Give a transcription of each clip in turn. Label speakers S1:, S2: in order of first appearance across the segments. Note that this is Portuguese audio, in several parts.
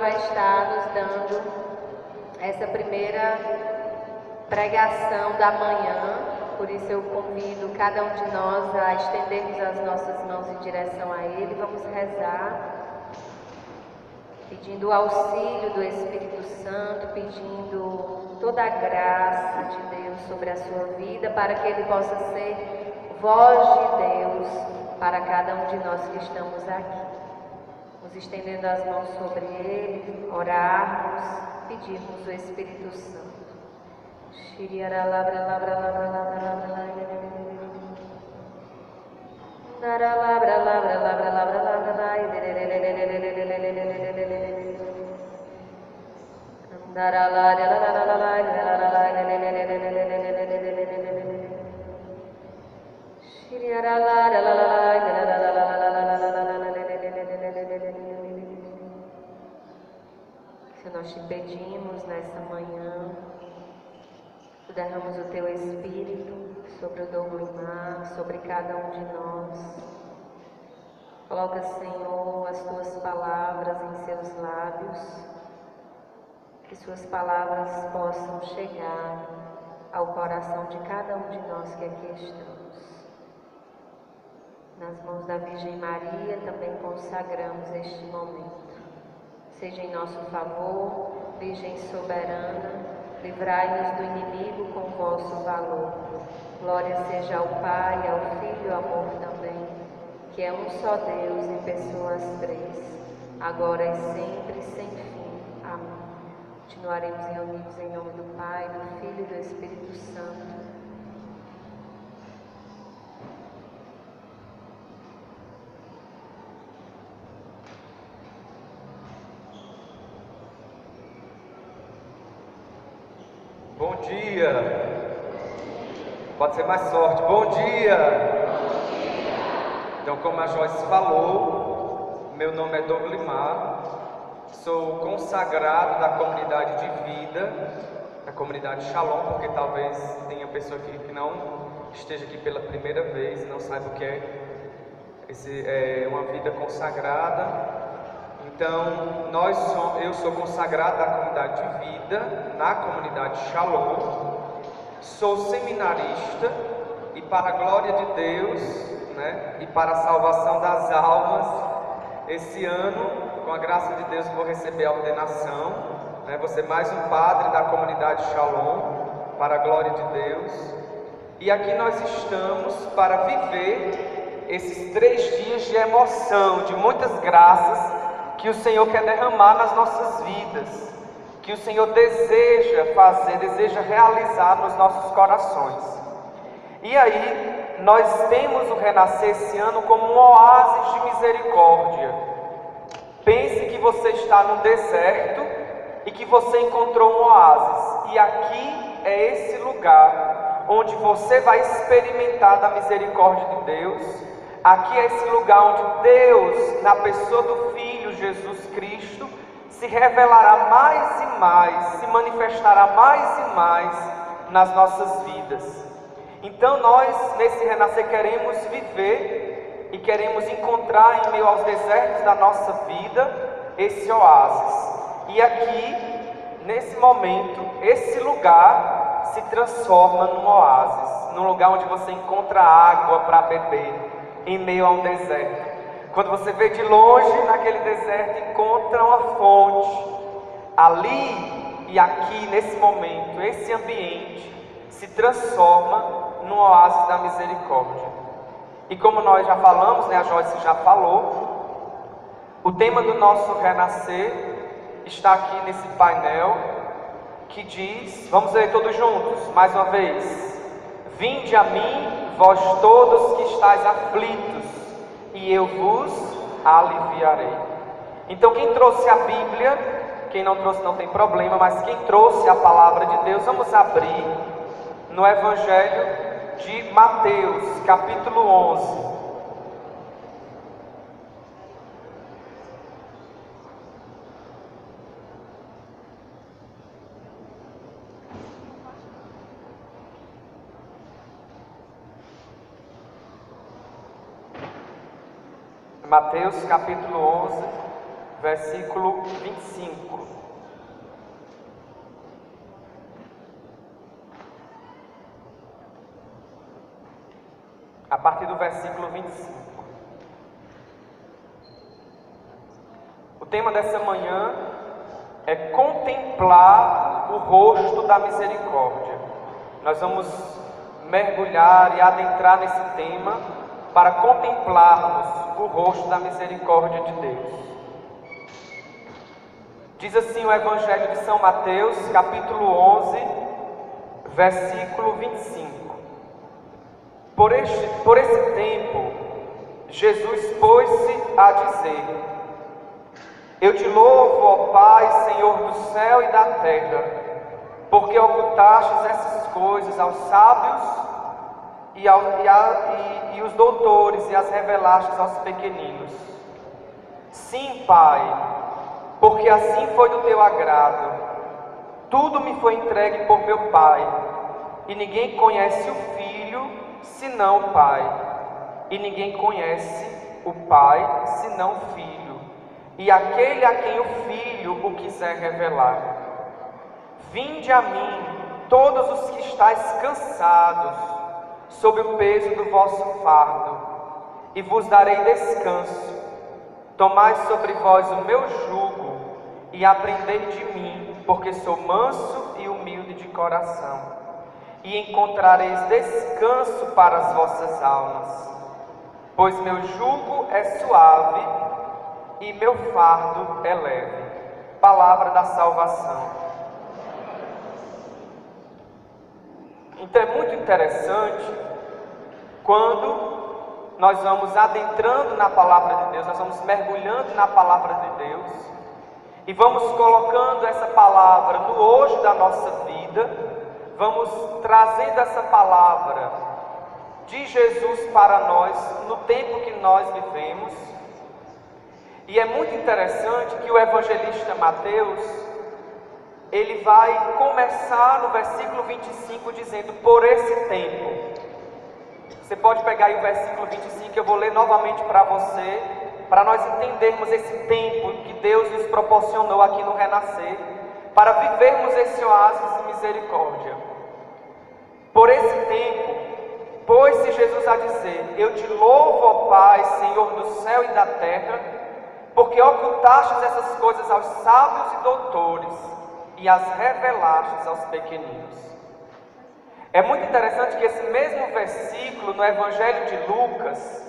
S1: vai estar nos dando essa primeira pregação da manhã. Por isso eu convido cada um de nós a estendermos as nossas mãos em direção a Ele. Vamos rezar, pedindo o auxílio do Espírito Santo, pedindo toda a graça de Deus sobre a sua vida, para que Ele possa ser voz de Deus para cada um de nós que estamos aqui. Vamos estendendo as mãos sobre Ele, orarmos, pedirmos o Espírito Santo. Se nós te pedimos nessa manhã, tu derramas o teu Espírito sobre o Dom Limar, sobre cada um de nós. Coloca, Senhor, as tuas palavras em seus lábios, que suas palavras possam chegar ao coração de cada um de nós que aqui estamos. Nas mãos da Virgem Maria também consagramos este momento. Seja em nosso favor, Virgem soberana, livrai-nos do inimigo com vosso valor. Glória seja ao Pai, ao Filho e ao Amor também, que é um só Deus em pessoas três, agora e sempre, sem fim. Amém. Continuaremos reunidos em nome do Pai, do Filho e do Espírito Santo.
S2: Bom dia! Pode ser mais forte. Bom dia! Então, como a Joyce falou, meu nome é Dom Limar, sou consagrado da comunidade de vida, da comunidade Shalom, porque talvez tenha pessoa aqui que não esteja aqui pela primeira vez, não saiba o que é uma vida consagrada. Então, eu sou consagrado da comunidade de vida, na comunidade Shalom, sou seminarista e para a glória de Deus, e para a salvação das almas, esse ano, com a graça de Deus, vou receber a ordenação, vou ser mais um padre da comunidade Shalom, para a glória de Deus. E aqui nós estamos para viver esses 3 dias de emoção, de muitas graças, que o Senhor quer derramar nas nossas vidas, que o Senhor deseja fazer, deseja realizar nos nossos corações. E aí, nós temos o Renascer esse ano como um oásis de misericórdia. Pense que você está no deserto e que você encontrou um oásis. E aqui é esse lugar onde você vai experimentar da misericórdia de Deus. Aqui é esse lugar onde Deus, na pessoa do Filho Jesus Cristo, se revelará mais e mais, se manifestará mais e mais nas nossas vidas. Então nós, nesse Renascer, queremos viver e queremos encontrar em meio aos desertos da nossa vida esse oásis. E aqui, nesse momento, esse lugar se transforma num oásis, num lugar onde você encontra água para beber em meio a um deserto. Quando você vê de longe naquele deserto, encontra uma fonte. Ali e aqui, nesse momento, esse ambiente se transforma num oásis da misericórdia. E como nós já falamos, a Joyce já falou, o tema do nosso Renascer está aqui nesse painel, que diz, vamos ler todos juntos, mais uma vez: vinde a mim, vós todos que estáis aflitos, e eu vos aliviarei. Então quem trouxe a Bíblia, quem não trouxe não tem problema, mas quem trouxe a palavra de Deus, vamos abrir no Evangelho de Mateus, capítulo 11. Mateus capítulo 11, versículo 25. A partir do versículo 25. O tema dessa manhã é contemplar o rosto da misericórdia. Nós vamos mergulhar e adentrar nesse tema para contemplarmos o rosto da misericórdia de Deus. Diz assim o Evangelho de São Mateus, capítulo 11, versículo 25. Por esse tempo, Jesus pôs-se a dizer: Eu te louvo, ó Pai, Senhor do céu e da terra, porque ocultastes essas coisas aos sábios e os doutores e as revelastes aos pequeninos. Sim, Pai, porque assim foi do teu agrado. Tudo me foi entregue por meu Pai, e ninguém conhece o Filho senão o Pai, e ninguém conhece o Pai senão o Filho, e aquele a quem o Filho o quiser revelar. Vinde a mim, todos os que estáis cansados, sob o peso do vosso fardo, e vos darei descanso. Tomai sobre vós o meu jugo, e aprendei de mim, porque sou manso e humilde de coração, e encontrareis descanso para as vossas almas, pois meu jugo é suave e meu fardo é leve. Palavra da salvação. Então é muito interessante quando nós vamos adentrando na palavra de Deus, nós vamos mergulhando na palavra de Deus e vamos colocando essa palavra no hoje da nossa vida. Vamos trazendo essa palavra de Jesus para nós, no tempo que nós vivemos. E é muito interessante que o evangelista Mateus, ele vai começar no versículo 25 dizendo: por esse tempo. Você pode pegar aí o versículo 25, eu vou ler novamente para você, para nós entendermos esse tempo que Deus nos proporcionou aqui no Renascer, para vivermos esse oásis de misericórdia. Por esse tempo, pôs-se Jesus a dizer: Eu te louvo, ó Pai, Senhor do céu e da terra, porque ocultastes essas coisas aos sábios e doutores, e as revelastes aos pequeninos. É muito interessante que esse mesmo versículo, no Evangelho de Lucas,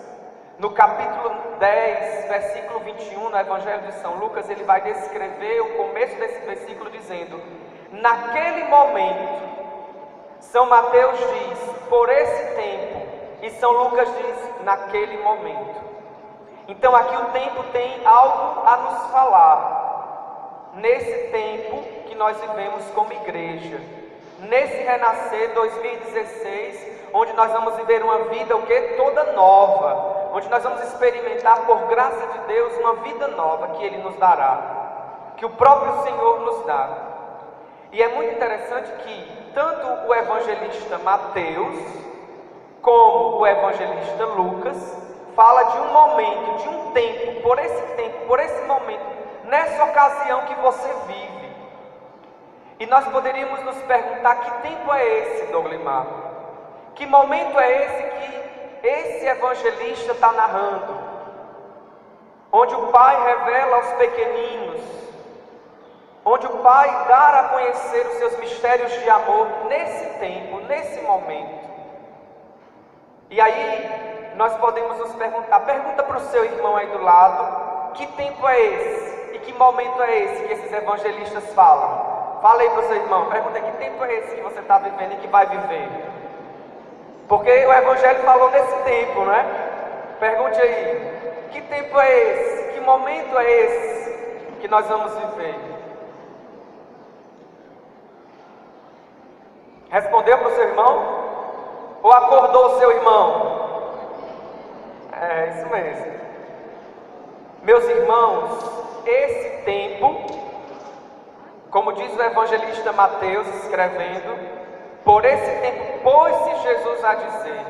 S2: no capítulo 10, versículo 21, no Evangelho de São Lucas, ele vai descrever o começo desse versículo dizendo: naquele momento. São Mateus diz: por esse tempo, e São Lucas diz: naquele momento. Então aqui o tempo tem algo a nos falar, nesse tempo que nós vivemos como igreja, nesse Renascer 2016, onde nós vamos viver uma vida toda nova, onde nós vamos experimentar por graça de Deus uma vida nova que Ele nos dará, que o próprio Senhor nos dá. E é muito interessante que tanto o evangelista Mateus como o evangelista Lucas fala de um momento, de um tempo, por esse momento, nessa ocasião que você vive. E nós poderíamos nos perguntar: que tempo é esse, Doglimar? Que momento é esse que esse evangelista está narrando? Onde o Pai revela aos pequeninos, onde o Pai dá a conhecer os seus mistérios de amor nesse tempo, nesse momento. E aí nós podemos nos perguntar, pergunta para o seu irmão aí do lado, que tempo é esse? E que momento é esse que esses evangelistas falam? Fala aí para o seu irmão, pergunta: que tempo é esse que você está vivendo e que vai viver? Porque o Evangelho falou nesse tempo, não é? Pergunte aí, que tempo é esse? Que momento é esse que nós vamos viver? Respondeu para o seu irmão? Ou acordou o seu irmão? É isso mesmo. Meus irmãos, esse tempo, como diz o evangelista Mateus escrevendo, por esse tempo pôs-se Jesus a dizer: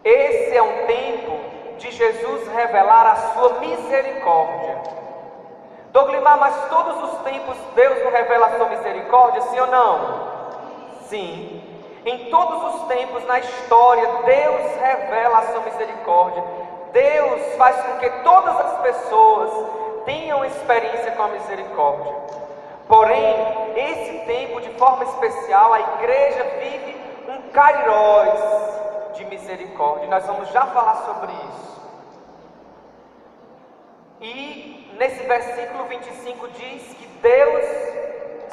S2: esse é um tempo de Jesus revelar a sua misericórdia. Doglimar, mas todos os tempos Deus não revela a sua misericórdia, sim ou não? Sim. Em todos os tempos na história, Deus revela a sua misericórdia. Deus faz com que todas as pessoas tenham experiência com a misericórdia. Porém, esse tempo, de forma especial, a igreja vive um kairós de misericórdia. Nós vamos já falar sobre isso. E nesse versículo 25 diz que Deus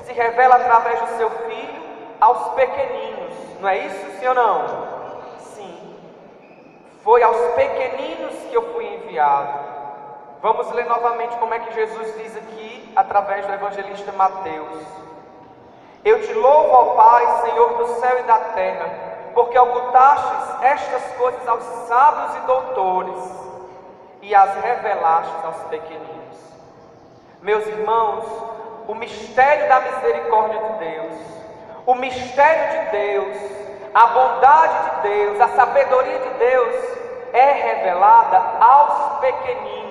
S2: se revela através do seu Filho aos pequeninos. Não é isso, sim ou não? Sim. Foi aos pequeninos que eu fui enviado. Vamos ler novamente como é que Jesus diz aqui, através do evangelista Mateus. Eu te louvo, ó Pai, Senhor do céu e da terra, porque ocultastes estas coisas aos sábios e doutores e as revelastes aos pequeninos. Meus irmãos, o mistério da misericórdia de Deus, o mistério de Deus, a bondade de Deus, a sabedoria de Deus é revelada aos pequeninos.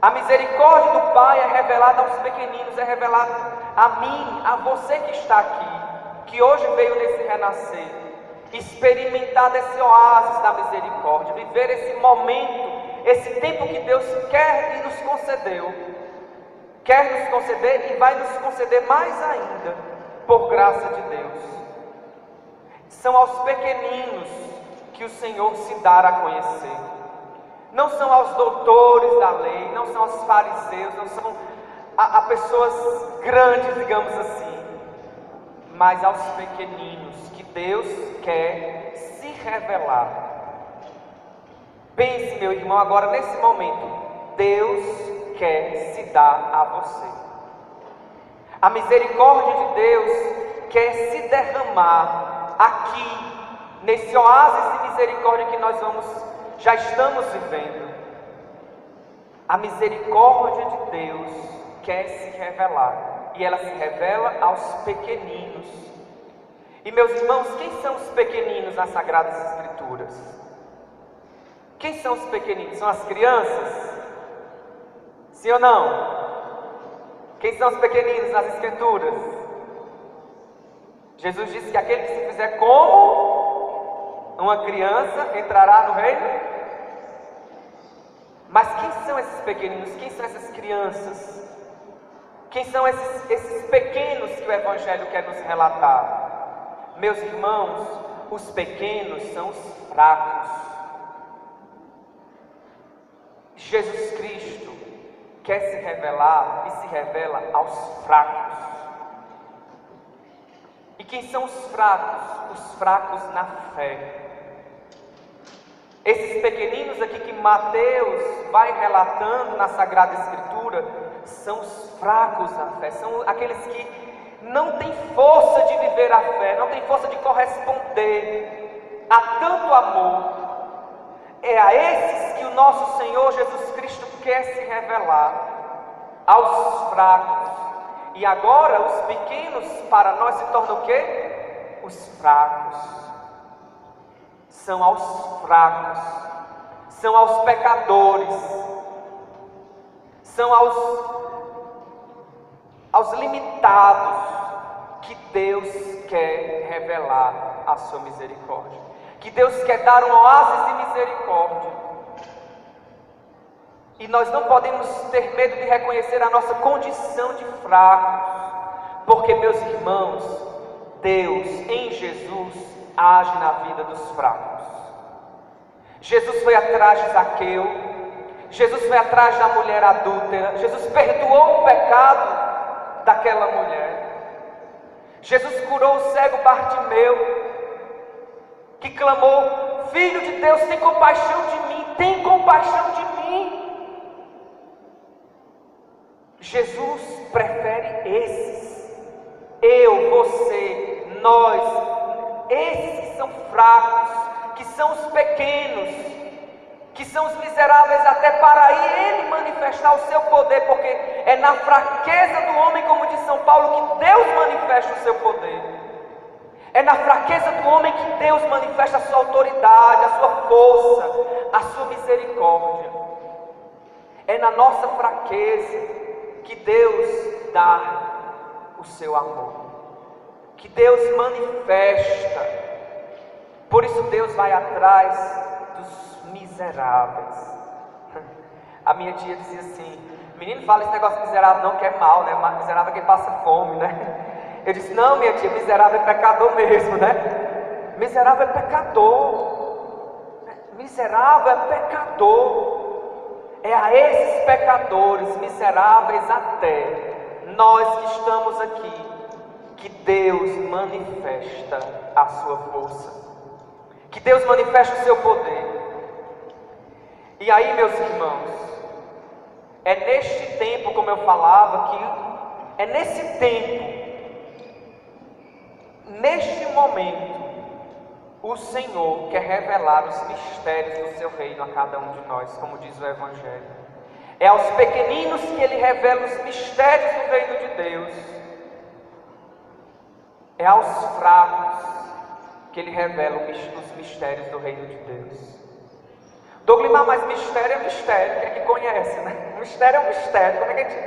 S2: A misericórdia do Pai é revelada aos pequeninos, é revelada a mim, a você que está aqui, que hoje veio nesse renascer, experimentar desse oásis da misericórdia, viver esse momento, esse tempo que Deus quer e nos concedeu, quer nos conceder e vai nos conceder mais ainda, por graça de Deus. São aos pequeninos que o Senhor se dará a conhecer. Não são aos doutores da lei, não são aos fariseus, não são a pessoas grandes, digamos assim, mas aos pequeninos que Deus quer se revelar. Pense, meu irmão, agora nesse momento, Deus quer se dar a você. A misericórdia de Deus quer se derramar aqui, nesse oásis de misericórdia que nós já estamos vivendo. A misericórdia de Deus quer se revelar, e ela se revela aos pequeninos. E meus irmãos, quem são os pequeninos nas Sagradas Escrituras? Quem são os pequeninos? São as crianças? Sim ou não? Quem são os pequeninos nas Escrituras? Jesus disse que aquele que se fizer como uma criança entrará no reino. Mas quem são esses pequeninos? Quem são essas crianças? Quem são esses pequenos que o Evangelho quer nos relatar? Meus irmãos, os pequenos são os fracos. Jesus Cristo quer se revelar e se revela aos fracos. E quem são os fracos? Os fracos na fé. Esses pequeninos aqui que Mateus vai relatando na Sagrada Escritura são os fracos na fé, são aqueles que não têm força de viver a fé, não têm força de corresponder a tanto amor. É a esses que o nosso Senhor Jesus Cristo quer se revelar, aos fracos. E agora os pequenos para nós se tornam o quê? Os fracos. São aos fracos, são aos pecadores, são aos limitados que Deus quer revelar a sua misericórdia, que Deus quer dar um oásis de misericórdia. E nós não podemos ter medo de reconhecer a nossa condição de fracos, porque, meus irmãos, Deus em Jesus age na vida dos fracos. Jesus foi atrás de Zaqueu, Jesus foi atrás da mulher adúltera, Jesus perdoou o pecado daquela mulher. Jesus curou o cego Bartimeu, que clamou: Filho de Deus, tem compaixão de mim, tem compaixão de mim. Jesus prefere esses, eu, você, nós, esses que são fracos, que são os pequenos, que são os miseráveis, até para aí Ele manifestar o seu poder, porque é na fraqueza do homem, como diz São Paulo, que Deus manifesta o seu poder.
S3: É na fraqueza do homem que Deus manifesta a sua autoridade, a sua força, a sua misericórdia. É na nossa fraqueza que Deus dá o seu amor, que Deus manifesta. Por isso Deus vai atrás dos miseráveis. A minha tia dizia assim: menino, fala esse negócio de miserável não, que é mal, né? Miserável é quem passa fome, né? Eu disse: não, minha tia, miserável é pecador mesmo, né? Miserável é pecador. Miserável é pecador. É a esses pecadores, miseráveis até, nós que estamos aqui, que Deus manifesta a sua força, que Deus manifesta o seu poder. E aí, meus irmãos, é neste tempo, como eu falava, que é nesse tempo, neste momento, o Senhor quer revelar os mistérios do seu reino a cada um de nós, como diz o Evangelho. É aos pequeninos que Ele revela os mistérios do reino de Deus. É aos fracos que Ele revela os mistérios do reino de Deus. Douglimar, mas mistério é mistério, quem é que conhece, né? Mistério é um mistério, como é que a gente...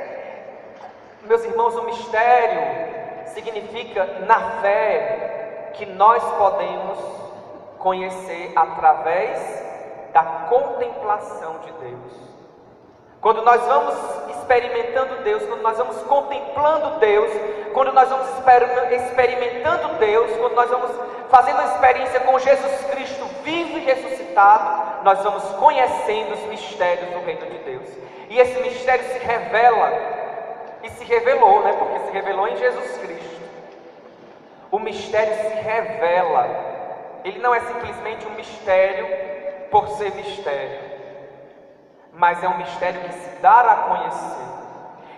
S3: Meus irmãos, o mistério significa, na fé, que nós podemos conhecer através da contemplação de Deus. Quando nós vamos experimentando Deus, quando nós vamos contemplando Deus, quando nós vamos experimentando Deus, quando nós vamos fazendo a experiência com Jesus Cristo vivo e ressuscitado, nós vamos conhecendo os mistérios do reino de Deus. E esse mistério se revela, e se revelou, né? Porque se revelou em Jesus Cristo. O mistério se revela. Ele não é simplesmente um mistério por ser mistério, mas é um mistério que se dá a conhecer.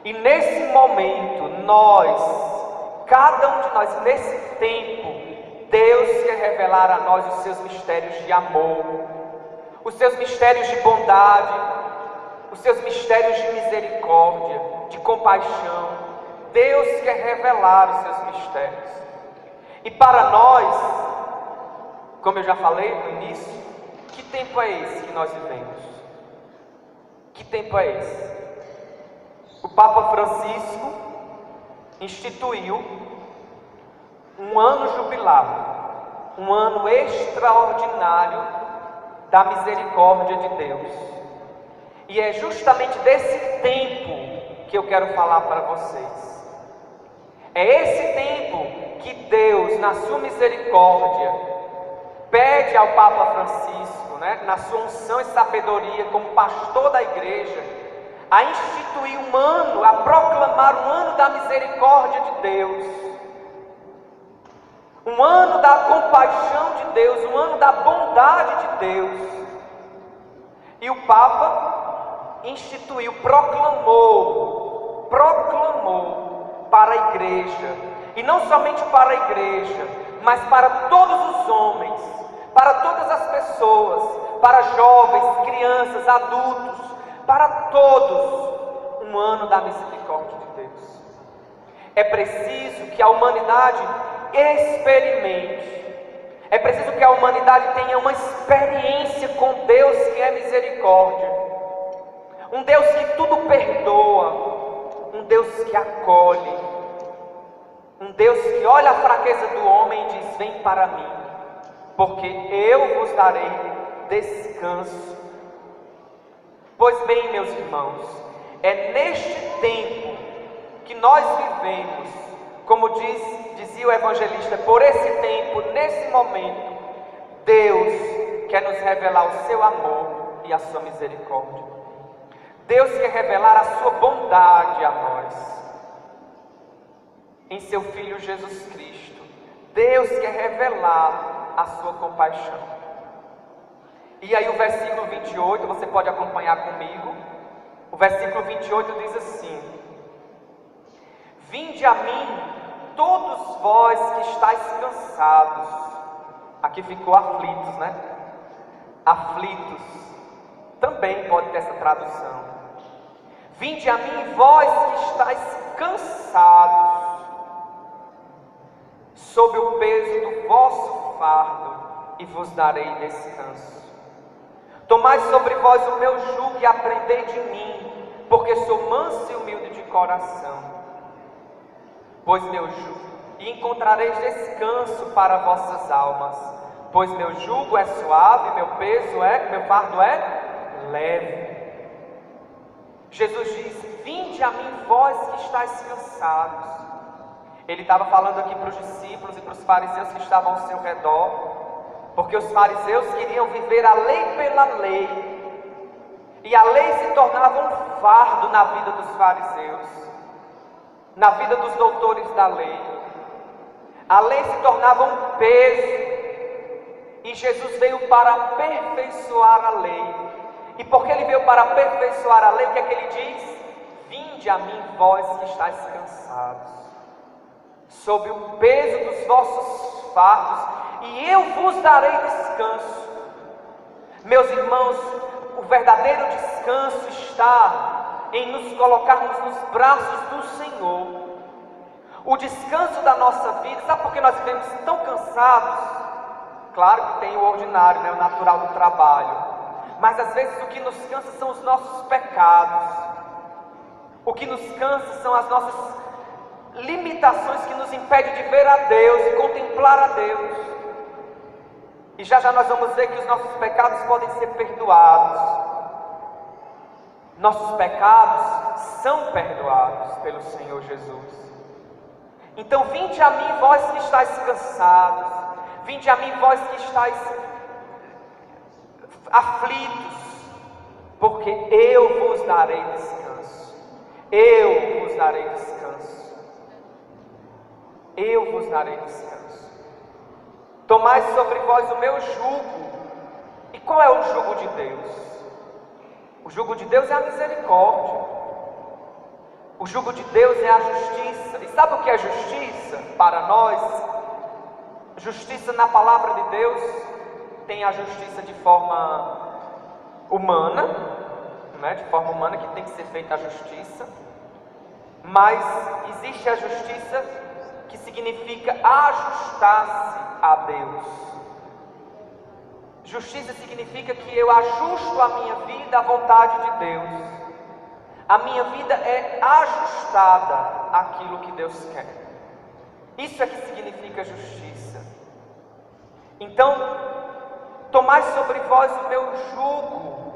S3: E nesse momento, nós, cada um de nós, nesse tempo, Deus quer revelar a nós os seus mistérios de amor, os seus mistérios de bondade, os seus mistérios de misericórdia, de compaixão. Deus quer revelar os seus mistérios. E para nós, como eu já falei no início, que tempo é esse que nós vivemos? Que tempo é esse? O Papa Francisco instituiu um ano jubilar, um ano extraordinário da misericórdia de Deus. E é justamente desse tempo que eu quero falar para vocês. É esse tempo que Deus, na sua misericórdia, pede ao Papa Francisco, né, na sua unção e sabedoria como pastor da igreja, a instituir um ano, a proclamar um ano da misericórdia de Deus, um ano da compaixão de Deus, um ano da bondade de Deus. E o Papa instituiu, proclamou para a igreja, e não somente para a igreja, mas para todos os homens, para todas as pessoas, para jovens, crianças, adultos, para todos, um ano da misericórdia de Deus. É preciso que a humanidade experimente, é preciso que a humanidade tenha uma experiência com Deus que é misericórdia, um Deus que tudo perdoa, um Deus que acolhe, um Deus que olha a fraqueza do homem e diz: vem para mim, porque eu vos darei descanso. Pois bem, meus irmãos, é neste tempo que nós vivemos, como dizia o evangelista, por esse tempo, nesse momento, Deus quer nos revelar o seu amor e a sua misericórdia. Deus quer revelar a sua bondade a nós, em seu Filho Jesus Cristo. Deus quer revelar a sua compaixão. E aí o versículo 28, você pode acompanhar comigo. O versículo 28 diz assim: vinde a mim, todos vós que estáis cansados. Aqui ficou aflitos, né? Aflitos. Também pode ter essa tradução. Vinde a mim, vós que estáis cansados, sob o peso do vosso fardo e vos darei descanso. Tomai sobre vós o meu jugo e aprendei de mim, porque sou manso e humilde de coração. Pois meu jugo, e encontrareis descanso para vossas almas, pois meu jugo é suave, meu fardo é leve. Jesus diz: vinde a mim vós que estáis cansados. Ele estava falando aqui para os discípulos e para os fariseus que estavam ao seu redor, porque os fariseus queriam viver a lei pela lei, e a lei se tornava um fardo na vida dos fariseus, na vida dos doutores da lei. A lei se tornava um peso, e Jesus veio para aperfeiçoar a lei. E porque ele veio para aperfeiçoar a lei, o que é que ele diz? Vinde a mim vós que estáis cansados, sob o peso dos vossos fardos, e eu vos darei descanso. Meus irmãos, o verdadeiro descanso está em nos colocarmos nos braços do Senhor. O descanso da nossa vida, sabe por que nós vivemos tão cansados? Claro que tem o ordinário, né, o natural do trabalho, mas às vezes o que nos cansa são os nossos pecados, o que nos cansa são as nossas limitações que nos impedem de ver a Deus e contemplar a Deus. E já já nós vamos ver que os nossos pecados podem ser perdoados. Nossos pecados são perdoados pelo Senhor Jesus. Então vinde a mim vós que estáis cansados, vinde a mim vós que estáis aflitos, porque eu vos darei descanso. Eu vos darei descanso. Eu vos darei descanso. Tomai sobre vós o meu jugo. E qual é o jugo de Deus? O jugo de Deus é a misericórdia. O jugo de Deus é a justiça. E sabe o que é justiça para nós? Justiça na palavra de Deus tem a justiça de forma humana, né? De forma humana que tem que ser feita a justiça. Mas existe a justiça que significa ajustar-se a Deus. Justiça significa que eu ajusto a minha vida à vontade de Deus. A minha vida é ajustada àquilo que Deus quer. Isso é que significa justiça. Então, tomai sobre vós o meu jugo.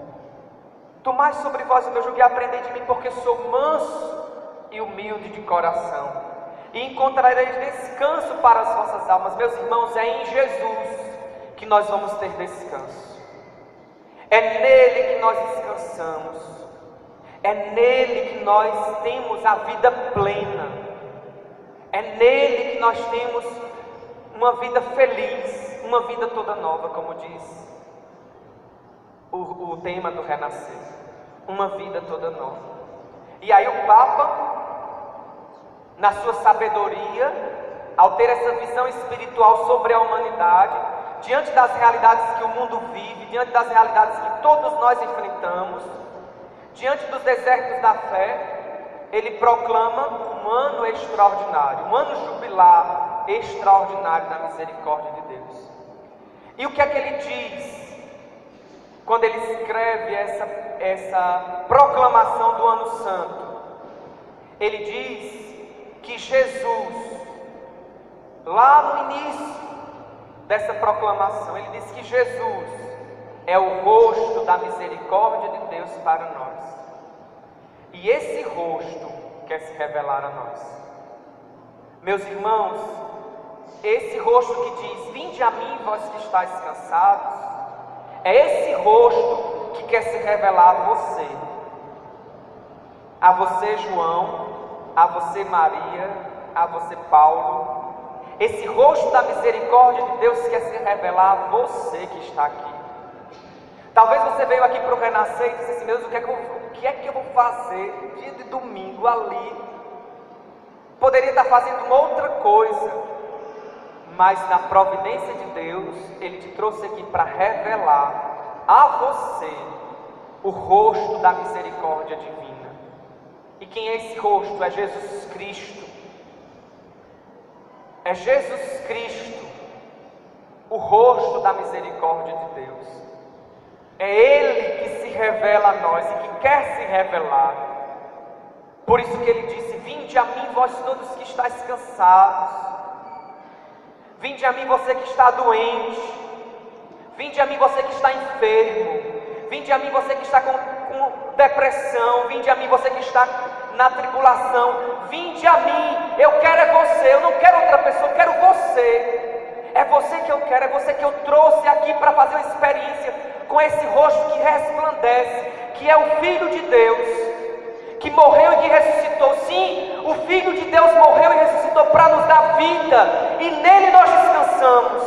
S3: Tomai sobre vós o meu jugo e aprendei de mim, porque sou manso e humilde de coração, e encontrareis descanso para as vossas almas. Meus irmãos, é em Jesus que nós vamos ter descanso. É nele que nós descansamos. É nele que nós temos a vida plena. É nele que nós temos uma vida feliz, uma vida toda nova, como diz o tema do Renascer. Uma vida toda nova. E aí o Papa, na sua sabedoria, ao ter essa visão espiritual sobre a humanidade, diante das realidades que o mundo vive, diante das realidades que todos nós enfrentamos, diante dos desertos da fé, ele proclama um ano extraordinário, um ano jubilar extraordinário da misericórdia de Deus. E o que é que ele diz quando ele escreve essa proclamação do ano santo? Ele diz que Jesus, lá no início dessa proclamação, ele diz que Jesus é o rosto da misericórdia de Deus para nós. E esse rosto quer se revelar a nós. Meus irmãos, esse rosto que diz: vinde a mim, vós que estáis cansados, é esse rosto que quer se revelar a você. A você, João, a você, Maria, a você, Paulo. Esse rosto da misericórdia de Deus quer se revelar a você que está aqui. Talvez você veio aqui para o Renascer e disse assim: Deus, o que é que eu vou fazer dia de domingo ali? Poderia estar fazendo uma outra coisa, mas na providência de Deus, Ele te trouxe aqui para revelar a você o rosto da misericórdia divina. E quem é esse rosto? É Jesus Cristo. É Jesus Cristo, o rosto da misericórdia de Deus. É Ele que se revela a nós e que quer se revelar. Por isso que Ele disse: vinde a mim, vós todos que estáis cansados. Vinde a mim, você que está doente. Vinde a mim, você que está enfermo. Vinde a mim, você que está com depressão. Vinde a mim, você que está na tribulação. Vinde a mim, eu quero é você. Eu não quero outra pessoa, eu quero você. É você que eu quero, é você que eu trouxe aqui para fazer uma experiência com esse rosto que resplandece, que é o Filho de Deus, que morreu e que ressuscitou. Sim, o Filho de Deus morreu e ressuscitou para nos dar vida, e nele nós descansamos.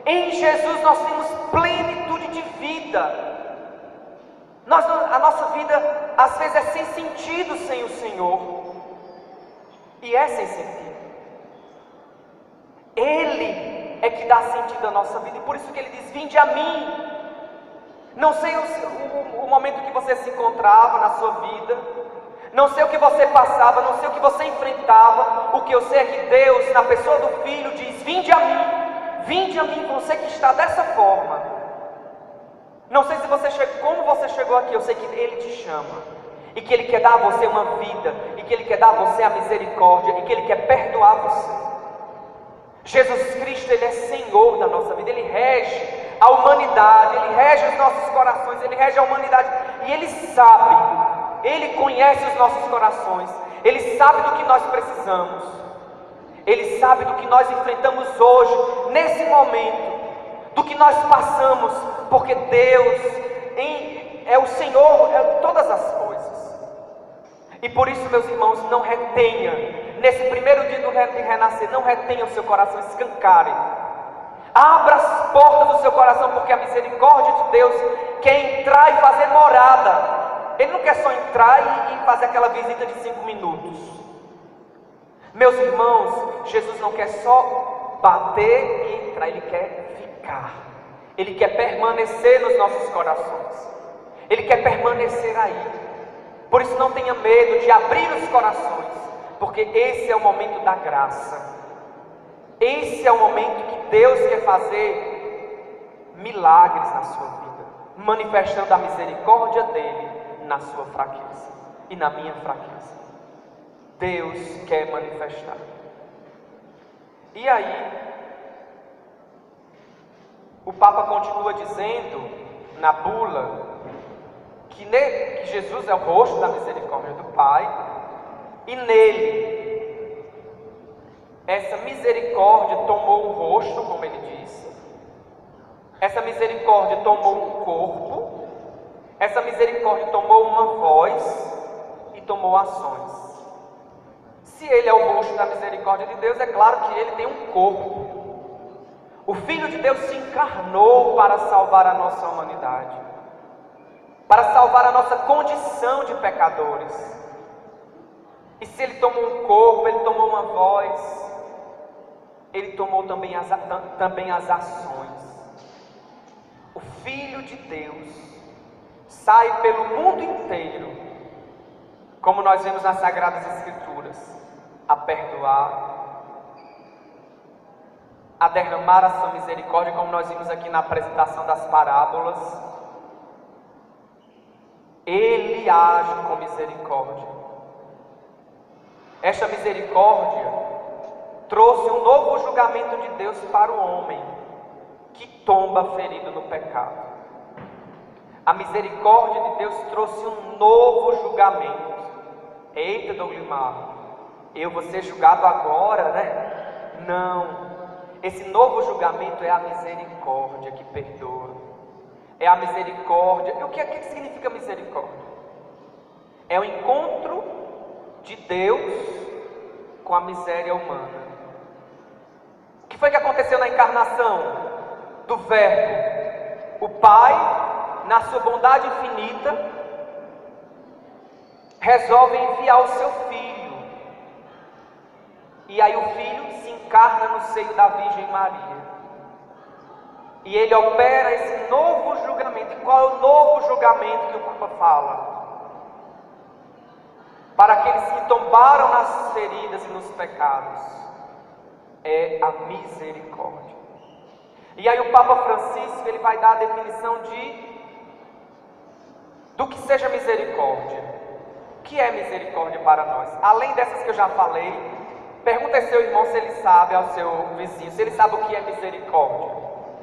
S3: Em Jesus nós temos plenitude de vida. A nossa vida às vezes é sem sentido sem o Senhor, e é sem sentido. Ele é que dá sentido à nossa vida, e por isso que Ele diz: vinde a mim. Não sei o momento que você se encontrava na sua vida, não sei o que você passava, não sei o que você enfrentava. O que eu sei é que Deus, na pessoa do Filho, diz: vinde a mim, você que está dessa forma. Não sei se você como você chegou aqui, eu sei que Ele te chama, e que Ele quer dar a você uma vida, e que Ele quer dar a você a misericórdia, e que Ele quer perdoar você. Jesus Cristo, Ele é Senhor da nossa vida, Ele rege a humanidade, Ele rege os nossos corações, Ele rege a humanidade, e Ele sabe, Ele conhece os nossos corações, Ele sabe do que nós precisamos, Ele sabe do que nós enfrentamos hoje, nesse momento, do que nós passamos, porque Deus é o Senhor, é todas as coisas. E por isso, meus irmãos, não retenha, nesse primeiro dia de renascer, não retenha o seu coração, escancare. Abra as portas do seu coração, porque a misericórdia de Deus quer entrar e fazer morada. Ele não quer só entrar e fazer aquela visita de 5 minutos. Meus irmãos, Jesus não quer só bater e entrar, Ele quer ficar. Ele quer permanecer nos nossos corações. Ele quer permanecer aí. Por isso não tenha medo de abrir os corações, porque esse é o momento da graça. Esse é o momento que Deus quer fazer milagres na sua vida, manifestando a misericórdia dEle na sua fraqueza e na minha fraqueza. Deus quer manifestar. E aí, o Papa continua dizendo na bula que Jesus é o rosto da misericórdia do Pai, e nele essa misericórdia tomou um rosto, como ele disse, essa misericórdia tomou um corpo, essa misericórdia tomou uma voz e tomou ações. Se ele é o rosto da misericórdia de Deus, é claro que ele tem um corpo. O Filho de Deus se encarnou para salvar a nossa humanidade, para salvar a nossa condição de pecadores. E se Ele tomou um corpo, Ele tomou uma voz, Ele tomou também as ações. O Filho de Deus sai pelo mundo inteiro, como nós vemos nas Sagradas Escrituras, a perdoar, a derramar a sua misericórdia, como nós vimos aqui na apresentação das parábolas. Ele age com misericórdia. Esta misericórdia trouxe um novo julgamento de Deus para o homem que tomba ferido no pecado. A misericórdia de Deus trouxe um novo julgamento. Eita, Douglimar, eu vou ser julgado agora, né? Não. Esse novo julgamento é a misericórdia que perdoa. É a misericórdia. E o que significa misericórdia? É o encontro de Deus com a miséria humana. O que foi que aconteceu na encarnação do Verbo? O Pai, na sua bondade infinita, resolve enviar o seu Filho. E aí o Filho se encarna no seio da Virgem Maria. E Ele opera esse novo julgamento. E qual é o novo julgamento que o Papa fala? Para aqueles que tombaram nas feridas e nos pecados. é a misericórdia. E aí o Papa Francisco ele vai dar a definição do que seja misericórdia. O que é misericórdia para nós? Além dessas que eu já falei, pergunte ao seu irmão se ele sabe, ao seu vizinho, se ele sabe o que é misericórdia.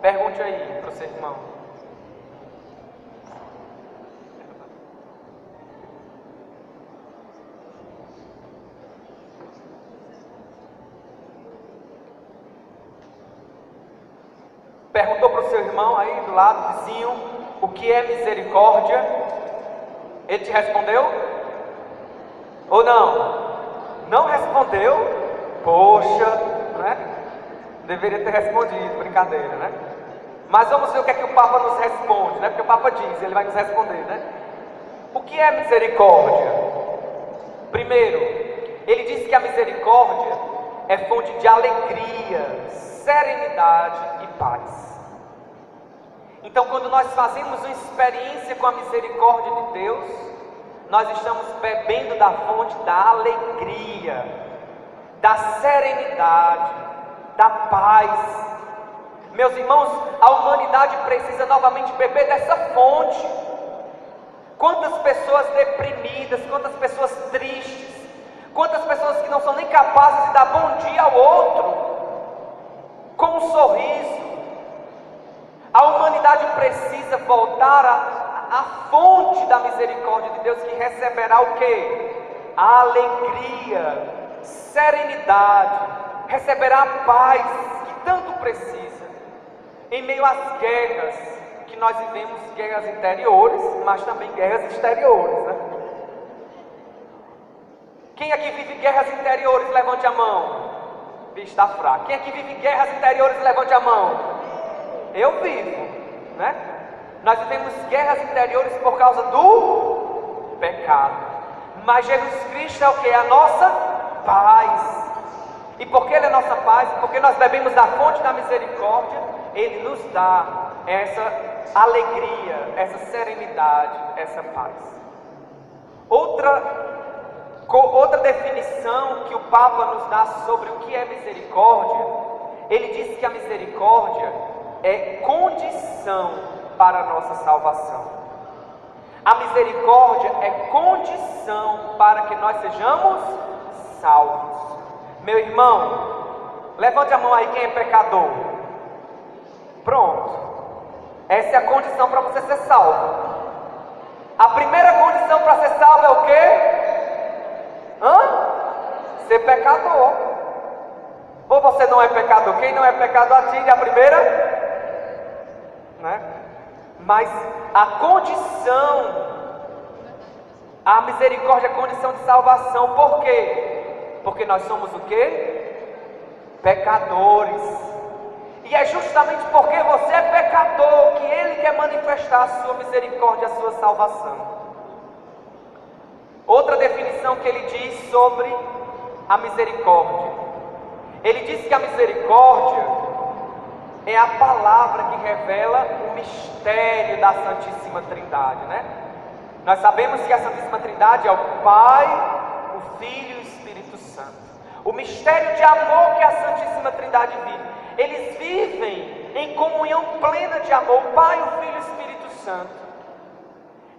S3: Pergunte aí para o seu irmão. Perguntou para o seu irmão aí do lado, vizinho, o que é misericórdia? Ele te respondeu? Ou não? Não respondeu? Poxa, né? Deveria ter respondido, brincadeira, né? Mas vamos ver o que é que o Papa nos responde, né? Porque o Papa diz, ele vai nos responder, né? O que é misericórdia? Primeiro, ele diz que a misericórdia é fonte de alegria, serenidade e paz. Então, quando nós fazemos uma experiência com a misericórdia de Deus, nós estamos bebendo da fonte da alegria, da serenidade, da paz. Meus irmãos, a humanidade precisa novamente beber dessa fonte. Quantas pessoas deprimidas, quantas pessoas tristes, quantas pessoas que não são nem capazes de dar bom dia ao outro, com um sorriso. A humanidade precisa voltar à fonte da misericórdia de Deus, que receberá o quê? A alegria, serenidade, receberá a paz que tanto precisa. Em meio às guerras, que nós vivemos guerras interiores, mas também guerras exteriores, né? Quem aqui vive guerras interiores, levante a mão. Bicho, está fraco. Quem aqui vive guerras interiores, levante a mão. Eu vivo, né? Nós vivemos guerras interiores por causa do pecado. Mas Jesus Cristo é o que? A nossa paz. E porque Ele é nossa paz, porque nós bebemos da fonte da misericórdia, Ele nos dá essa alegria, essa serenidade, essa paz. Outra definição que o Papa nos dá sobre o que é misericórdia, ele diz que a misericórdia é condição para a nossa salvação. A misericórdia é condição para que nós sejamos salvos. Meu irmão, levante a mão aí quem é pecador. Pronto. Essa é a condição para você ser salvo. A primeira condição para ser salvo é o quê? Ser pecador. Ou você não é pecador? Quem não é pecador, atire a primeira. Né? Mas a condição, a misericórdia é a condição de salvação. Por quê? Porque nós somos o quê? Pecadores. E é justamente porque você é pecador que Ele quer manifestar a sua misericórdia, a sua salvação. Outra definição que ele diz sobre a misericórdia, ele diz que a misericórdia é a palavra que revela o mistério da Santíssima Trindade, né? Nós sabemos que a Santíssima Trindade é o Pai, o Filho e o Espírito Santo. O mistério de amor que a Santíssima Trindade vive. Eles vivem em comunhão plena de amor, o Pai, o Filho e o Espírito Santo.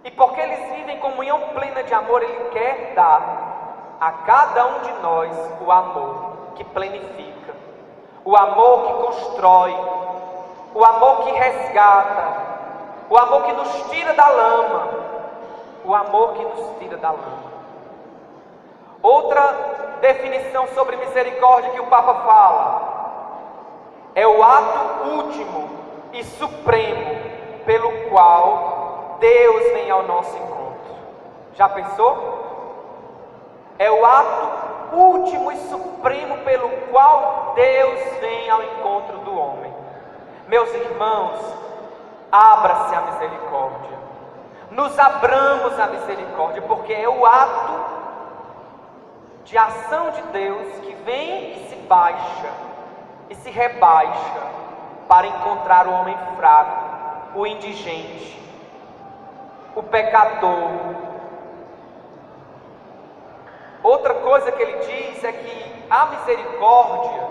S3: E porque eles vivem em comunhão plena de amor, Ele quer dar a cada um de nós o amor que planifica, o amor que constrói, o amor que resgata, o amor que nos tira da lama, o amor que nos tira da lama. Outra definição sobre misericórdia que o Papa fala é o ato último e supremo pelo qual Deus vem ao nosso encontro. Já pensou? É o ato último e supremo pelo qual Deus vem ao encontro do homem. Meus irmãos, abra-se a misericórdia. Nos abramos a misericórdia, porque é o ato de ação de Deus que vem e se baixa e se rebaixa para encontrar o homem fraco, o indigente, o pecador. Outra coisa que ele diz é que a misericórdia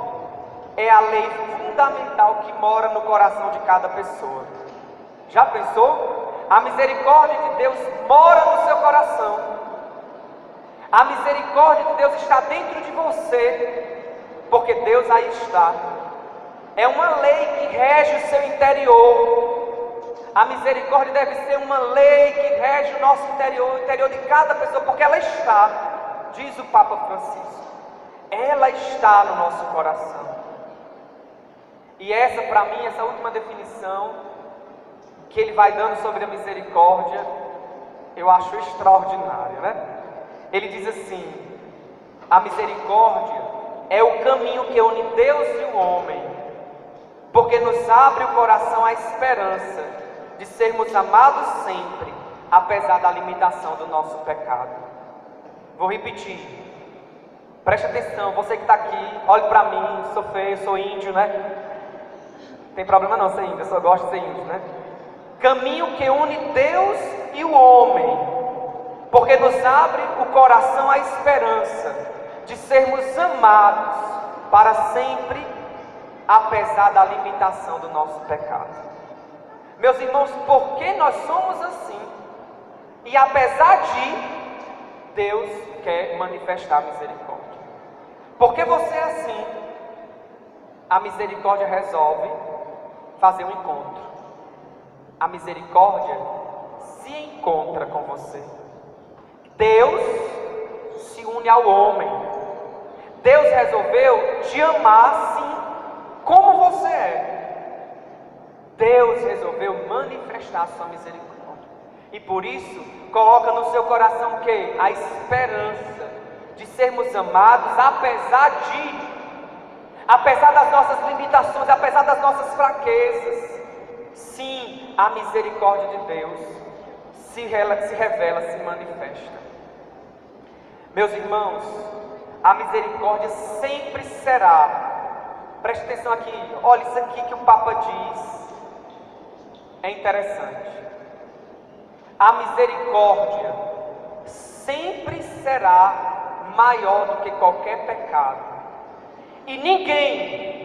S3: é a lei fundamental que mora no coração de cada pessoa. Já pensou? A misericórdia de Deus mora no seu coração. A misericórdia de Deus está dentro de você, porque Deus aí está. É uma lei que rege o seu interior. A misericórdia deve ser uma lei que rege o nosso interior, o interior de cada pessoa, porque ela está, diz o Papa Francisco, ela está no nosso coração. E essa, para mim, essa última definição que ele vai dando sobre a misericórdia, eu acho extraordinária, né? Ele diz assim: a misericórdia é o caminho que une Deus e o homem, porque nos abre o coração à esperança de sermos amados sempre, apesar da limitação do nosso pecado. Vou repetir, preste atenção, você que está aqui, olhe para mim, sou feio, sou índio, né? Não tem problema não ser índio, eu só gosto de ser índio, né? Caminho que une Deus e o homem, porque nos abre o coração à esperança de sermos amados para sempre, apesar da limitação do nosso pecado. Meus irmãos, por que nós somos assim? E apesar de, Deus quer manifestar misericórdia. Porque você é assim, a misericórdia resolve fazer um encontro. A misericórdia se encontra com você. Deus se une ao homem. Deus resolveu te amar assim como você é. Deus resolveu manifestar a sua misericórdia. E por isso, coloca no seu coração o quê? A esperança de sermos amados, apesar das nossas limitações, apesar das nossas fraquezas. Sim, a misericórdia de Deus se revela, se manifesta. Meus irmãos, a misericórdia sempre será, preste atenção aqui, olha isso aqui que o Papa diz, é interessante. A misericórdia sempre será maior do que qualquer pecado. E ninguém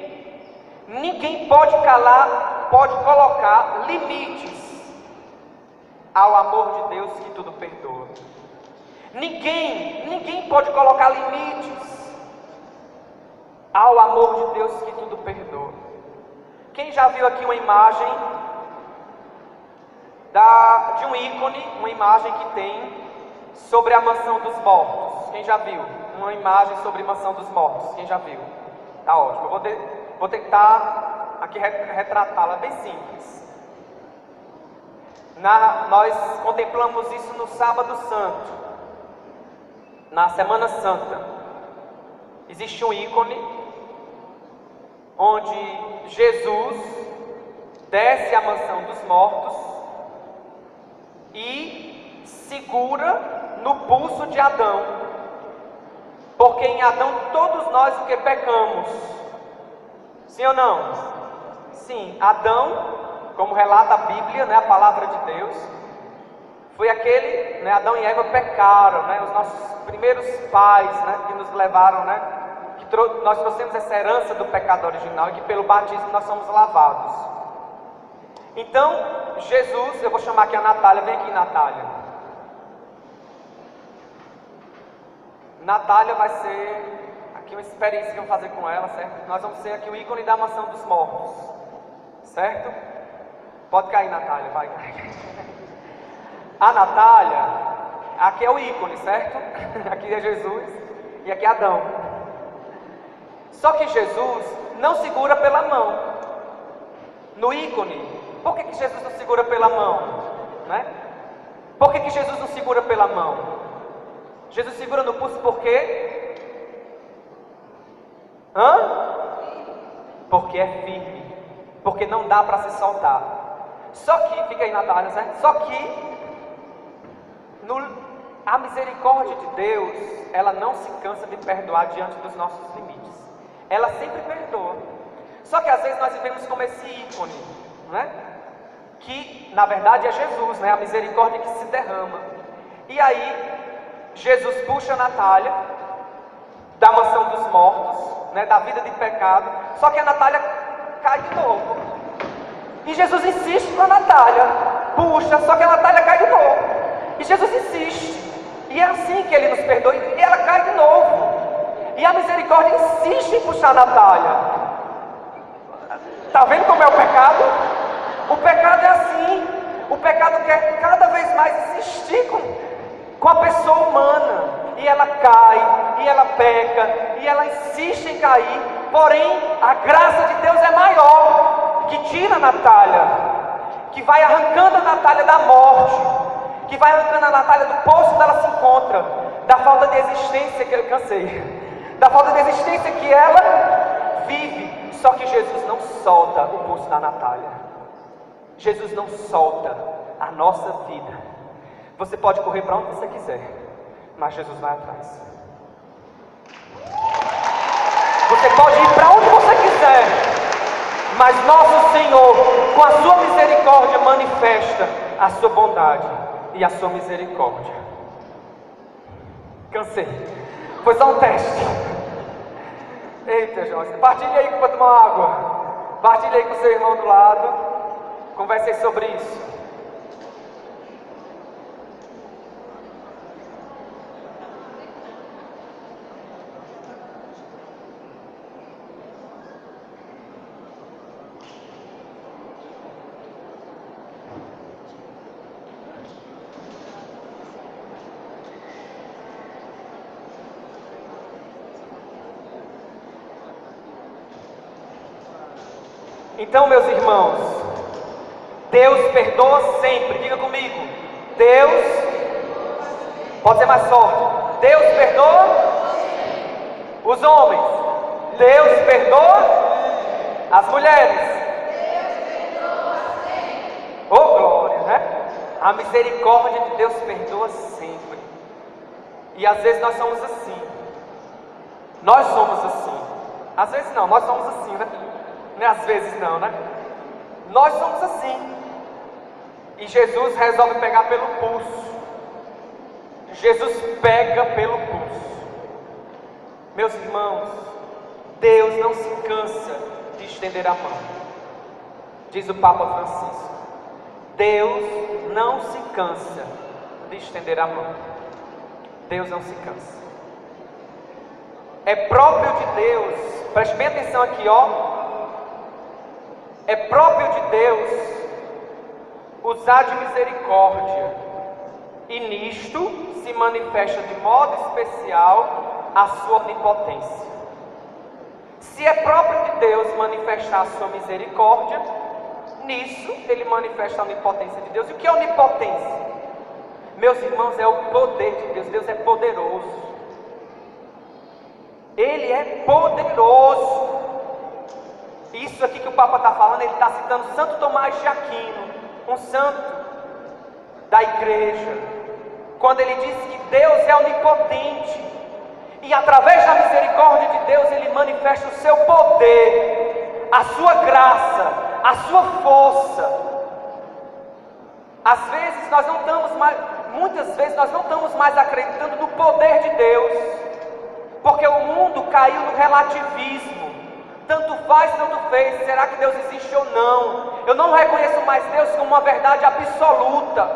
S3: pode colocar limites ao amor de Deus que tudo perdoa. Ninguém pode colocar limites ao amor de Deus que tudo perdoa. Quem já viu aqui uma imagem de um ícone, uma imagem que tem sobre a mansão dos mortos? Quem já viu? Uma imagem sobre a mansão dos mortos? Quem já viu? Tá ótimo. Eu vou tentar aqui retratá-la bem simples. Nós contemplamos isso no Sábado Santo, na Semana Santa. Existe um ícone onde Jesus desce à mansão dos mortos e segura no pulso de Adão, porque em Adão todos nós o que pecamos, sim ou não? Sim, Adão, como relata a Bíblia, né, a palavra de Deus, foi aquele, né, Adão e Eva pecaram, né, os nossos primeiros pais, né, que nos levaram, né, nós trouxemos essa herança do pecado original e que pelo batismo nós somos lavados. Então, Jesus, eu vou chamar aqui a Natália, vem aqui, Natália. Natália vai ser aqui uma experiência que vamos fazer com ela, certo? Nós vamos ser aqui o ícone da mansão dos mortos, certo? Pode cair, Natália, vai. A Natália, aqui é o ícone, certo? Aqui é Jesus e aqui é Adão. Só que Jesus não segura pela mão. No ícone, por que Jesus não segura pela mão? Né? Por que Jesus não segura pela mão? Jesus segura no pulso por quê? Porque é firme. Porque não dá para se soltar. Só que, fica aí Natália, certo? Só que a misericórdia de Deus, ela não se cansa de perdoar diante dos nossos limites. Ela sempre perdoa. Só que às vezes nós vivemos como esse ícone, né? Que na verdade é Jesus, né? A misericórdia que se derrama. E aí Jesus puxa a Natália da mansão dos mortos, né, da vida de pecado. Só que a Natália cai de novo. E Jesus insiste com a Natália, puxa, só que a Natália cai de novo. E Jesus insiste. E é assim que Ele nos perdoa. E ela cai de novo. E a misericórdia insiste em puxar a Natália. Está vendo como é o pecado? O pecado é assim. O pecado quer cada vez mais insistir com a pessoa humana. E ela cai, e ela peca, e ela insiste em cair. Porém, a graça de Deus é maior, que tira a Natália, que vai arrancando a Natália da morte, que vai arrancando a Natália do poço onde ela se encontra, da falta de existência que eu cansei, da falta de existência que ela vive. Só que Jesus não solta o poço da Natália. Jesus não solta a nossa vida. Você pode correr para onde você quiser, mas Jesus vai atrás. Você pode ir para onde você quiser, mas nosso Senhor, com a sua misericórdia, manifesta a sua bondade e a sua misericórdia. Cansei. Foi só um teste. Eita, Jorge, partilhe aí para tomar água. Partilhe aí com o seu irmão do lado. Converse aí sobre isso. Então, meus irmãos, Deus perdoa sempre. Diga comigo. Deus, pode ser mais forte. Deus perdoa os homens. Deus perdoa as mulheres. Oh, glória, né? A misericórdia de Deus perdoa sempre. E às vezes nós somos assim. Nós somos assim. Às vezes não, nós somos assim, né? Não é às vezes não, né? Nós somos assim. E Jesus resolve pegar pelo pulso. Jesus pega pelo pulso. Meus irmãos, Deus não se cansa de estender a mão. Diz o Papa Francisco. Deus não se cansa de estender a mão. Deus não se cansa. É próprio de Deus, preste bem atenção aqui, ó. É próprio de Deus usar de misericórdia, e nisto se manifesta de modo especial a sua onipotência. Se é próprio de Deus manifestar a sua misericórdia, nisso Ele manifesta a onipotência de Deus. E o que é onipotência? Meus irmãos, é o poder de Deus. Deus é poderoso. Ele é poderoso. Isso aqui que o Papa está falando, ele está citando Santo Tomás de Aquino, um santo da igreja, quando ele diz que Deus é onipotente, e através da misericórdia de Deus, ele manifesta o seu poder, a sua graça, a sua força. Às vezes nós não estamos mais, muitas vezes nós não estamos mais acreditando no poder de Deus, porque o mundo caiu no relativismo. Tanto faz, tanto fez, será que Deus existe ou não? Eu não reconheço mais Deus como uma verdade absoluta.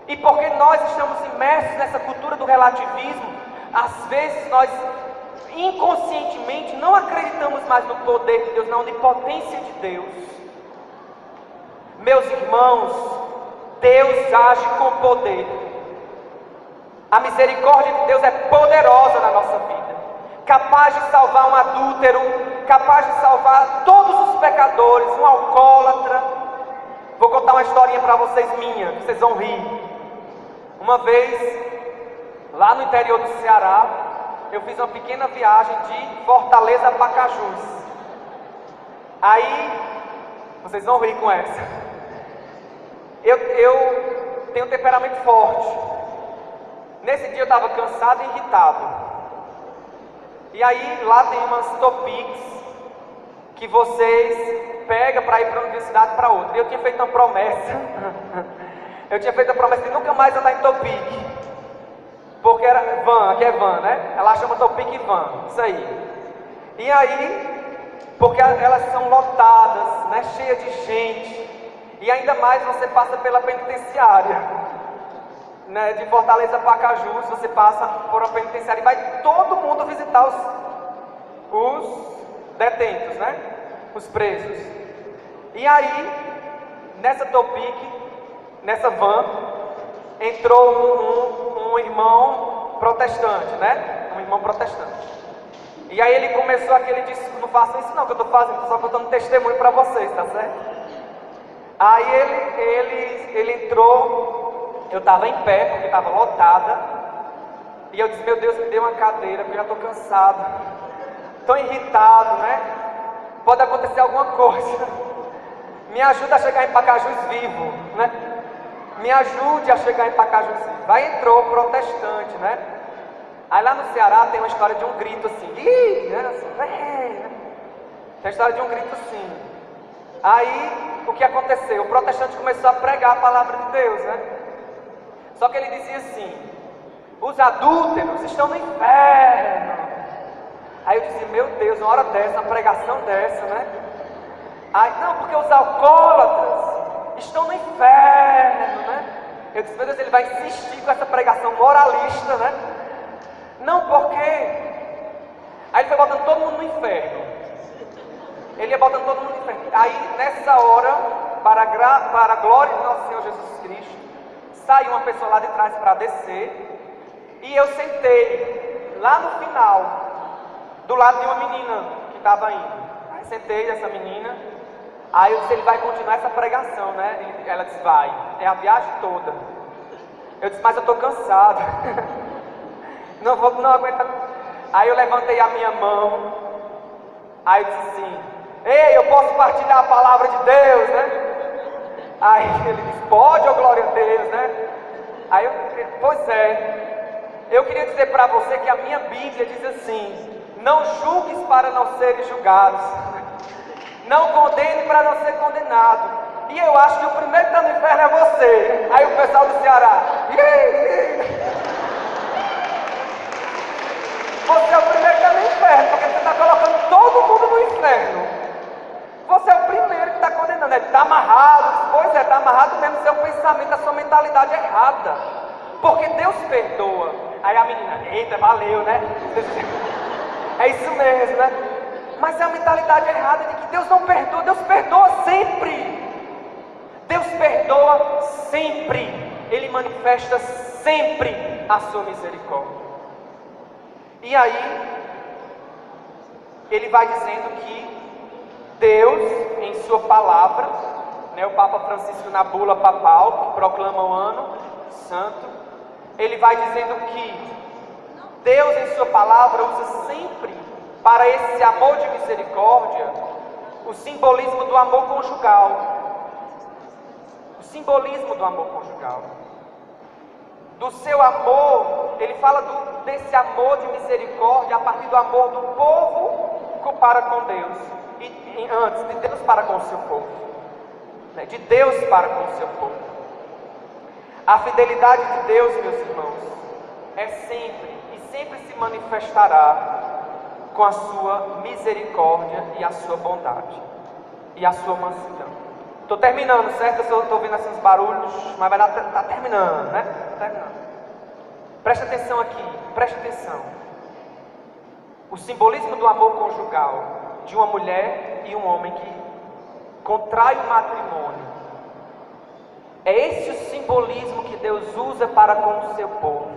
S3: E porque nós estamos imersos nessa cultura do relativismo, às vezes nós inconscientemente não acreditamos mais no poder de Deus, na onipotência de Deus. Meus irmãos, Deus age com poder. A misericórdia de Deus é poderosa na nossa vida, capaz de salvar um adúltero, capaz de salvar todos os pecadores, um alcoólatra. Vou contar uma historinha para vocês minha, que vocês vão rir. Uma vez, lá no interior do Ceará, eu fiz uma pequena viagem de Fortaleza a Pacajus. Aí, vocês vão rir com essa. Eu tenho um temperamento forte. Nesse dia eu estava cansado e irritado. E aí lá tem umas Topics que vocês pegam para ir para uma universidade para outra. E eu tinha feito uma promessa. Eu tinha feito a promessa de nunca mais andar em Topic. Porque era van, aqui é van, né? Ela chama Topic van, isso aí. E aí, porque elas são lotadas, né? Cheias de gente. E ainda mais você passa pela penitenciária, né? De Fortaleza para Cajus, você passa por uma penitenciária e vai todo mundo visitar os detentos, né? Os presos. E aí, nessa Topic, nessa van, entrou um irmão protestante, né? Um irmão protestante. E aí ele começou aquele discurso, não façam isso não que eu estou fazendo, estou só contando testemunho para vocês, tá certo? Aí ele entrou, eu estava em pé, porque estava lotada, e eu disse, meu Deus, me dê uma cadeira, porque eu já estou cansado, estou irritado, né? Pode acontecer alguma coisa, me ajuda a chegar em Pacajus vivo, né? Me ajude a chegar em Pacajus vivo. Aí entrou o protestante, né? Aí lá no Ceará tem uma história de um grito assim, né? Assim, né? Tem a história de um grito assim. Aí o que aconteceu? O protestante começou a pregar a palavra de Deus, né? Só que ele dizia assim: os adúlteros estão no inferno. Aí eu dizia, meu Deus, uma hora dessa, uma pregação dessa, né? Aí, não, porque os alcoólatras estão no inferno, né? Eu disse, meu Deus, ele vai insistir com essa pregação moralista, né? Não, porque... Aí ele foi botando todo mundo no inferno. Ele ia botando todo mundo no inferno. Aí, nessa hora, para a glória de nosso Senhor Jesus Cristo, saiu uma pessoa lá de trás para descer. E eu sentei lá no final, do lado de uma menina que estava indo. Aí sentei essa menina. Aí eu disse, ele vai continuar essa pregação, né? Ela disse, vai. É a viagem toda. Eu disse, mas eu estou cansado. Não aguento. Aí eu levantei a minha mão. Aí eu disse assim, ei, eu posso partilhar a palavra de Deus, né? Aí ele disse, pode, ó glória a Deus, né? Aí eu, pois é. Eu queria dizer para você que a minha Bíblia diz assim, não julgues para não seres julgados. Não condene para não ser condenado. E eu acho que o primeiro que está no inferno é você. Aí o pessoal do Ceará, você é o primeiro que está no inferno, porque você está colocando todo mundo no inferno. Você é o primeiro que está condenando. Ele está amarrado. Pois é, está amarrado mesmo seu pensamento, a sua mentalidade errada. Porque Deus perdoa. Aí a menina, eita, valeu, né? É isso mesmo, né? Mas é a mentalidade errada de que Deus não perdoa. Deus perdoa sempre. Deus perdoa sempre. Ele manifesta sempre a sua misericórdia. E aí, ele vai dizendo que Deus, em sua palavra, né, o Papa Francisco na bula papal, que proclama o ano santo, ele vai dizendo que Deus, em sua palavra, usa sempre para esse amor de misericórdia o simbolismo do amor conjugal. O simbolismo do amor conjugal. Do seu amor, ele fala desse amor de misericórdia a partir do amor do povo para com Deus. E antes, de Deus para com o seu povo. De Deus para com o seu povo. A fidelidade de Deus, meus irmãos, é sempre e sempre se manifestará com a sua misericórdia e a sua bondade e a sua mansidão. Estou terminando, certo? Eu estou ouvindo assim uns barulhos, mas vai dar, tá terminando, né? Tá terminando. Preste atenção aqui, preste atenção. O simbolismo do amor conjugal de uma mulher e um homem que contrai o matrimônio. É esse o simbolismo que Deus usa para com o seu povo.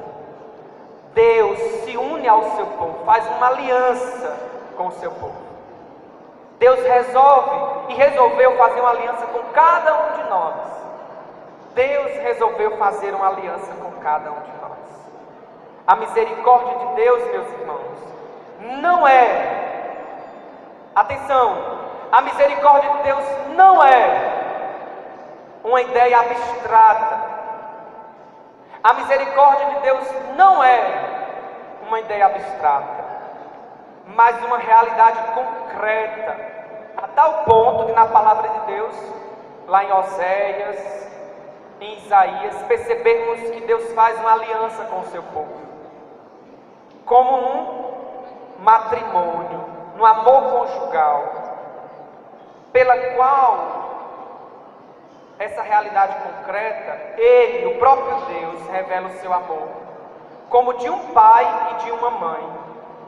S3: Deus se une ao seu povo, faz uma aliança com o seu povo. Deus resolveu fazer uma aliança com cada um de nós. Deus resolveu fazer uma aliança com cada um de nós. A misericórdia de Deus, meus irmãos, não é, atenção, a misericórdia de Deus não é uma ideia abstrata. A misericórdia de Deus não é uma ideia abstrata, mas uma realidade concreta, a tal ponto que na palavra de Deus, lá em Oséias, em Isaías, percebemos que Deus faz uma aliança com o seu povo. como num matrimônio, no amor conjugal, pela qual essa realidade concreta, Ele, o próprio Deus, revela o seu amor, como de um pai e de uma mãe,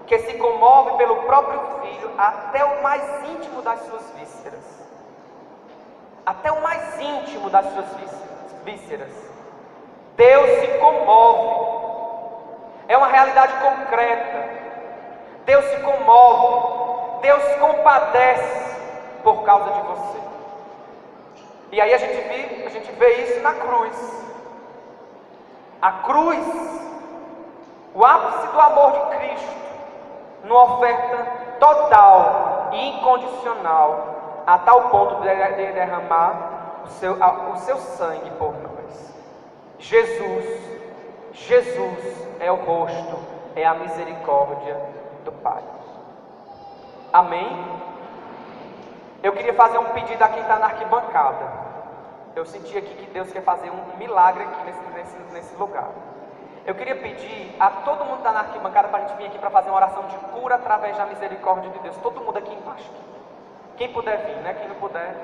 S3: que se comove pelo próprio filho até o mais íntimo das suas vísceras. Até o mais íntimo das suas vísceras. Deus se comove. É uma realidade concreta. Deus se comove. Deus compadece por causa de você. E aí a gente vê isso na cruz. A cruz, o ápice do amor de Cristo, numa oferta total e incondicional, a tal ponto de derramar o seu sangue por nós. Jesus é o rosto, é a misericórdia do Pai. Amém? Eu queria fazer um pedido a quem está na arquibancada. Eu senti aqui que Deus quer fazer um milagre aqui nesse lugar. Eu queria pedir a todo mundo que está na arquibancada para a gente vir aqui para fazer uma oração de cura através da misericórdia de Deus. Todo mundo aqui embaixo. Quem puder vir, né? Quem não puder.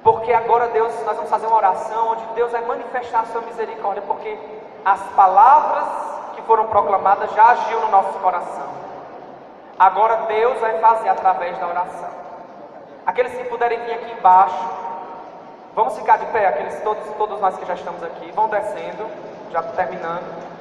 S3: Porque agora nós vamos fazer uma oração onde Deus vai manifestar a sua misericórdia, porque as palavras que foram proclamadas já agiu no nosso coração. Agora Deus vai fazer através da oração. Aqueles que puderem vir aqui embaixo, vamos ficar de pé, todos nós que já estamos aqui, vão descendo, já terminando.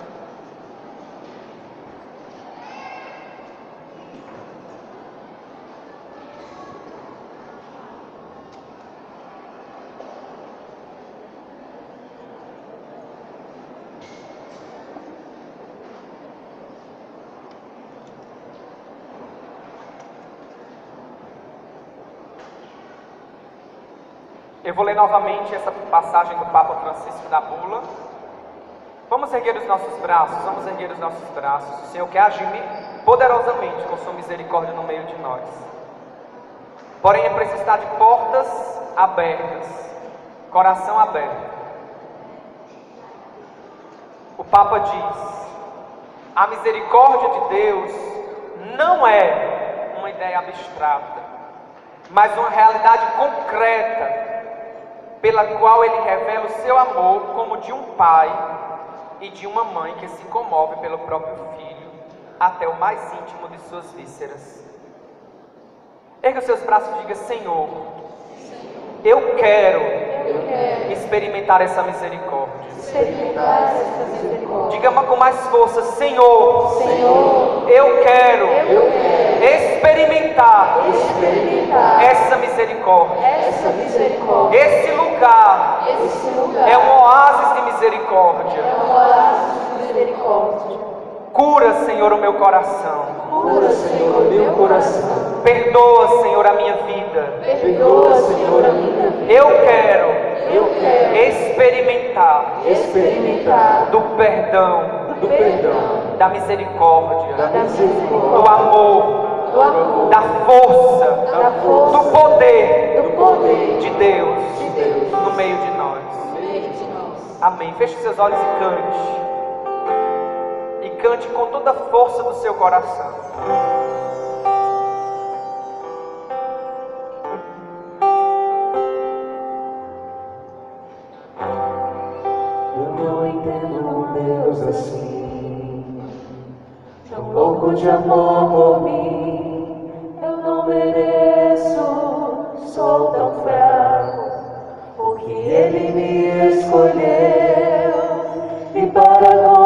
S3: Eu vou ler novamente essa passagem do Papa Francisco da bula. Vamos erguer os nossos braços, O Senhor quer agir poderosamente com sua misericórdia no meio de nós. Porém, é preciso estar de portas abertas, coração aberto. O Papa diz: a misericórdia de Deus não é uma ideia abstrata, mas uma realidade concreta, pela qual Ele revela o seu amor como de um pai e de uma mãe que se comove pelo próprio filho até o mais íntimo de suas vísceras. Erga os seus braços e diga: Senhor, eu quero experimentar essa misericórdia. Diga com mais força: Senhor, eu quero experimentar essa misericórdia. Esse lugar é um oásis de misericórdia. Cura, Senhor, o meu coração. Perdoa, Senhor, a minha vida. Eu quero experimentar do perdão, da misericórdia, do amor, da força, do poder de Deus no meio de nós. Amém. Feche seus olhos e cante. E cante com toda a força do seu coração.
S4: Eu não entendo um Deus assim, tão louco de amor por mim. Eu não mereço, sou tão fraco, porque Ele me escolheu e para